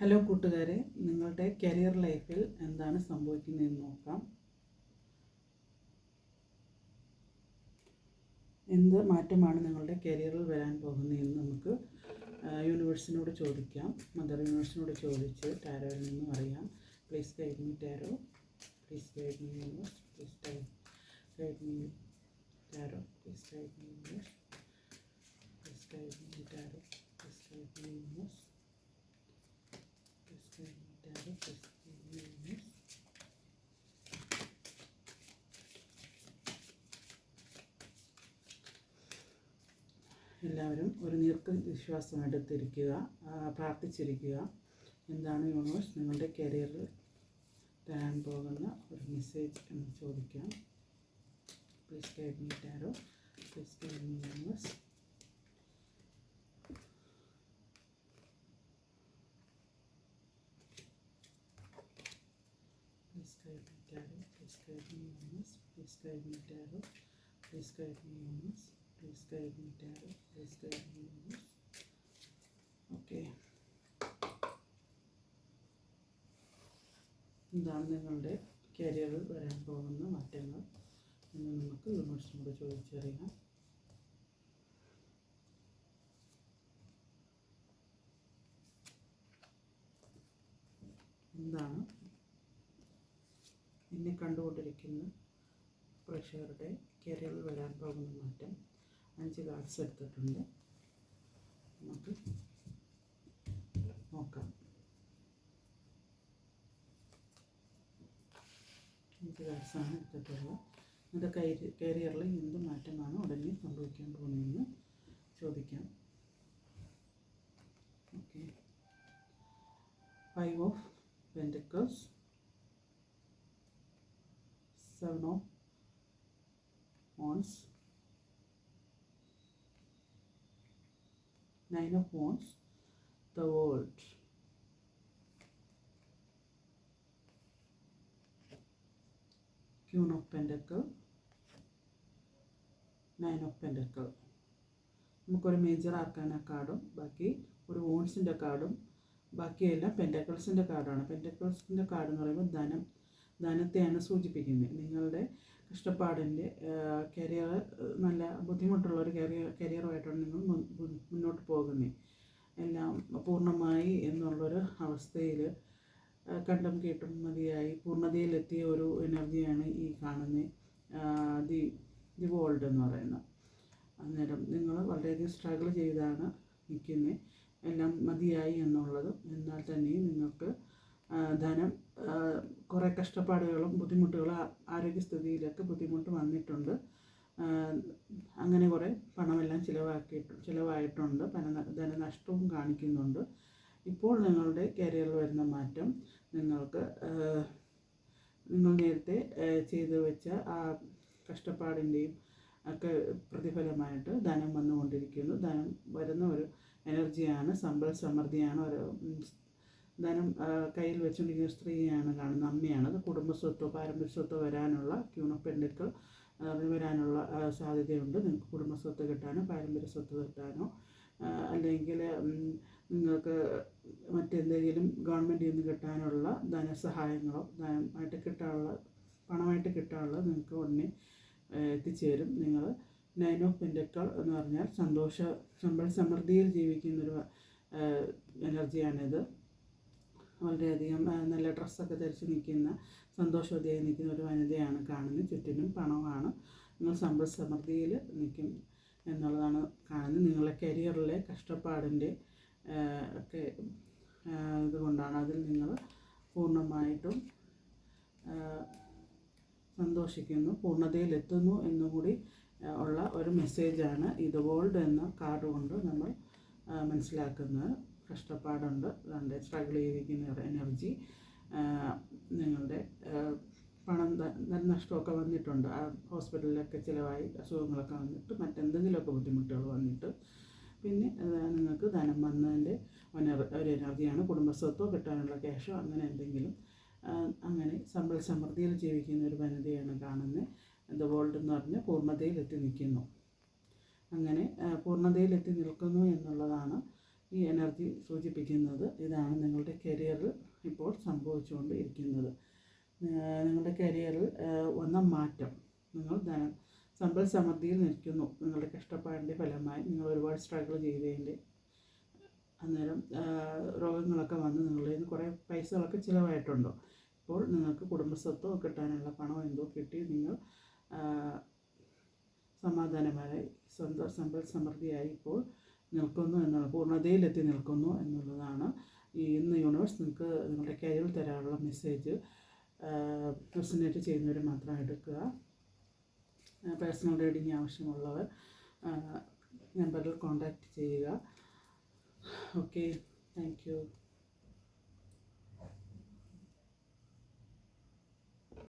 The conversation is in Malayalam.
ഹലോ കൂട്ടുകാരെ, നിങ്ങളുടെ കരിയർ ലൈഫിൽ എന്താണ് സംഭവിക്കുന്നതെന്ന് നോക്കാം. എന്ത് മാറ്റമാണ് നിങ്ങളുടെ കരിയറിൽ വരാൻ പോകുന്നതെന്ന് നമുക്ക് യൂണിവേഴ്സിനോട് ചോദിക്കാം. മദർ യൂണിവേഴ്സിനോട് ചോദിച്ച് ടാരോയിൽ നിന്നും അറിയാം. Please guide me tarot, please guide me universe, please guide me tarot, please guide me universe, please guide me tarot, please guide me universe. എല്ലാവരും ഒരു വിശ്വാസം എടുത്തിരിക്കുക, പ്രാർത്ഥിച്ചിരിക്കുക. എന്താണ് യൂണിവേഴ്സ് നിങ്ങളുടെ കരിയറിൽ തരാൻ പോകുന്ന ഒരു മെസ്സേജ് എന്ന് ചോദിക്കാം. Please guide me tarot, please guide me universe. Please guide me, Tarot. Please guide me, Universe. Please guide me, Tarot. Please guide me, Universe. Please guide me, Tarot. Please guide me, Universe. Okay. എന്താണ് നിങ്ങളുടെ കരിയറിൽ വരാൻ പോകുന്ന മാറ്റങ്ങൾ എന്ന് നമുക്ക് യൂണിവേഴ്സിനോട് ചോദിച്ചറിയാം. എന്താണ് എന്നെ കണ്ടുകൊണ്ടിരിക്കുന്ന പ്രേക്ഷകരുടെ കരിയറിൽ വരാൻ പോകുന്ന മാറ്റം? 5 കാർഡ്സ് എടുത്തിട്ടുണ്ട്, നമുക്ക് നോക്കാം. 5 കാർഡ്സാണ് എടുത്തിട്ടുള്ളത്. നിങ്ങളുടെ കരിയറിൽ എന്ത് മാറ്റമാണ് ഉടനെ സംഭവിക്കാൻ പോകുന്നതെന്ന് ചോദിക്കാം. Okay. 5 of Pentacles, 7 of Wands, 9 of Wands, the World, Queen of Pentacles, 9 of Pentacles. നമുക്കൊരു മേജർ ആർക്കാന കാർഡും ബാക്കി ഒരു വോൺസിൻ്റെ കാർഡും ബാക്കിയെല്ലാം പെൻറ്റക്കിൾസിൻ്റെ കാർഡാണ്. പെൻറ്റക്കിൾസിൻ്റെ കാർഡ് എന്ന് പറയുമ്പോൾ ധനത്തെയാണ് സൂചിപ്പിക്കുന്നത്. നിങ്ങളുടെ കഷ്ടപ്പാടിൻ്റെ കരിയർ നല്ല ബുദ്ധിമുട്ടുള്ളൊരു കരിയറുമായിട്ടാണ് നിങ്ങൾ മുന്നോട്ട് പോകുന്നത്. എല്ലാം പൂർണ്ണമായി എന്നുള്ളൊരു അവസ്ഥയിൽ കണ്ടും കേട്ടും മതിയായി പൂർണ്ണതയിലെത്തിയ ഒരു എനർജിയാണ് ഈ കാണുന്ന ദി വേൾഡ് എന്ന് പറയുന്നത്. അന്നേരം നിങ്ങൾ വളരെയധികം സ്ട്രഗിൾ ചെയ്താണ് നിൽക്കുന്നത്. എല്ലാം മതിയായി എന്നുള്ളതും, എന്നാൽ തന്നെയും നിങ്ങൾക്ക് ധനം കുറേ കഷ്ടപ്പാടുകളും ബുദ്ധിമുട്ടുകളും ആരോഗ്യസ്ഥിതിയിലൊക്കെ ബുദ്ധിമുട്ട് വന്നിട്ടുണ്ട്. അങ്ങനെ കുറേ പണമെല്ലാം ചിലവായിട്ടുണ്ട്. ധനനഷ്ടവും കാണിക്കുന്നുണ്ട്. ഇപ്പോൾ നിങ്ങളുടെ കരിയറിൽ വരുന്ന മാറ്റം നിങ്ങൾ നേരത്തെ ചെയ്തു വെച്ച ആ കഷ്ടപ്പാടിൻ്റെയും ഒക്കെ പ്രതിഫലമായിട്ട് ധനം വന്നുകൊണ്ടിരിക്കുന്നു. ധനം വരുന്ന ഒരു എനർജിയാണ്, സമ്പൽ സമൃദ്ധിയാണ്. ഒരു ധനം കയ്യിൽ വെച്ചുകൊണ്ടിരിക്കുന്ന സ്ത്രീയാണ് കാണുന്നത്, അമ്മയാണ്. അത് കുടുംബസ്വത്തോ പാരമ്പര്യ സ്വത്തോ വരാനുള്ള ക്യൂൺ ഓഫ് പെൻറ്റക്കിൾ വരാനുള്ള സാധ്യതയുണ്ട്. നിങ്ങൾക്ക് കുടുംബസ്വത്ത് കിട്ടാനോ പാരമ്പര്യ സ്വത്ത് കിട്ടാനോ അല്ലെങ്കിൽ നിങ്ങൾക്ക് മറ്റെന്തെങ്കിലും ഗവൺമെൻറ്റിൽ നിന്ന് കിട്ടാനുള്ള ധനസഹായങ്ങളോ പണമായിട്ട് കിട്ടാനുള്ളത് നിങ്ങൾക്ക് ഉടനെ എത്തിച്ചേരും. നിങ്ങൾ 9 ഓഫ് പെൻറ്റക്കിൾ എന്ന് പറഞ്ഞാൽ സമ്പൽ സമൃദ്ധിയിൽ ജീവിക്കുന്നൊരു എനർജിയാണിത്. വളരെയധികം നല്ല ഡ്രസ്സൊക്കെ ധരിച്ച് നിൽക്കുന്ന, സന്തോഷവതിയായി നിൽക്കുന്ന ഒരു വനിതയാണ് കാണുന്നത്. ചുറ്റിനും പണമാണ്. നിങ്ങൾ സമ്പൽ സമൃദ്ധിയിൽ നിൽക്കും എന്നുള്ളതാണ് കാണുന്നത്. നിങ്ങളുടെ കരിയറിലെ കഷ്ടപ്പാടിൻ്റെ ഒക്കെ ഇതുകൊണ്ടാണ്. അതിൽ നിങ്ങൾ പൂർണ്ണമായിട്ടും സന്തോഷിക്കുന്നു, പൂർണ്ണതയിലെത്തുന്നു എന്നുകൂടി ഉള്ള ഒരു മെസ്സേജാണ് ഇത് വേൾഡ് എന്ന കാർഡ് കൊണ്ട് നമ്മൾ മനസ്സിലാക്കുന്നത്. കഷ്ടപ്പാടുണ്ട്, അതിൻ്റെ സ്ട്രഗിൾ ചെയ്തിരിക്കുന്ന എനർജി. നിങ്ങളുടെ പണം നഷ്ടമൊക്കെ വന്നിട്ടുണ്ട്. ഹോസ്പിറ്റലിലൊക്കെ ചിലവായി, അസുഖങ്ങളൊക്കെ വന്നിട്ട്, മറ്റെന്തെങ്കിലുമൊക്കെ ബുദ്ധിമുട്ടുകൾ വന്നിട്ട്, പിന്നെ നിങ്ങൾക്ക് ധനം വന്നതിൻ്റെ ഒരു എനർജിയാണ്. കുടുംബസ്വത്തോ കിട്ടാനുള്ള ക്യാഷോ അങ്ങനെ എന്തെങ്കിലും, അങ്ങനെ സമ്പൽ സമൃദ്ധിയിൽ ജീവിക്കുന്ന ഒരു വനിതയാണ് കാണുന്നത്. ദ വേൾഡ് എന്ന് പറഞ്ഞാൽ പൂർണ്ണതയിലെത്തി നിൽക്കുന്നു. അങ്ങനെ പൂർണ്ണതയിലെത്തി നിൽക്കുന്നു എന്നുള്ളതാണ് ഈ എനർജി സൂചിപ്പിക്കുന്നത് ഇതാണ് നിങ്ങളുടെ കരിയറിൽ ഇപ്പോൾ സംഭവിച്ചുകൊണ്ട് ഇരിക്കുന്നത്. നിങ്ങളുടെ കരിയറിൽ വന്ന മാറ്റം, നിങ്ങൾ സമ്പൽ സമൃദ്ധിയിൽ നിൽക്കുന്നു. നിങ്ങളുടെ കഷ്ടപ്പാടിൻ്റെ ഫലമായി നിങ്ങൾ ഒരുപാട് സ്ട്രഗിൾ ചെയ്തതിൻ്റെ അന്നേരം രോഗങ്ങളൊക്കെ വന്ന് നിങ്ങളിൽ നിന്ന് കുറേ പൈസകളൊക്കെ ചിലവായിട്ടുണ്ടോ. ഇപ്പോൾ നിങ്ങൾക്ക് കുടുംബസ്വത്തോ കിട്ടാനുള്ള പണമോ എന്തോ കിട്ടി നിങ്ങൾ സമാധാനമായി സമ്പൽ സമൃദ്ധിയായി ഇപ്പോൾ നിൽക്കുന്നു എന്നുള്ള പൂർണ്ണതയിലെത്തി നിൽക്കുന്നു എന്നുള്ളതാണ് ഇന്ന് യൂണിവേഴ്സ് നിങ്ങൾക്ക് നിങ്ങളുടെ കരിയറിൽ തരാനുള്ള മെസ്സേജ്. റെസൊനേറ്റ് ചെയ്യുന്നവർ മാത്രം എടുക്കുക. പേഴ്സണൽ റീഡിങ് ആവശ്യമുള്ളവർ നമ്പറിൽ കോൺടാക്റ്റ് ചെയ്യുക. Okay, thank you.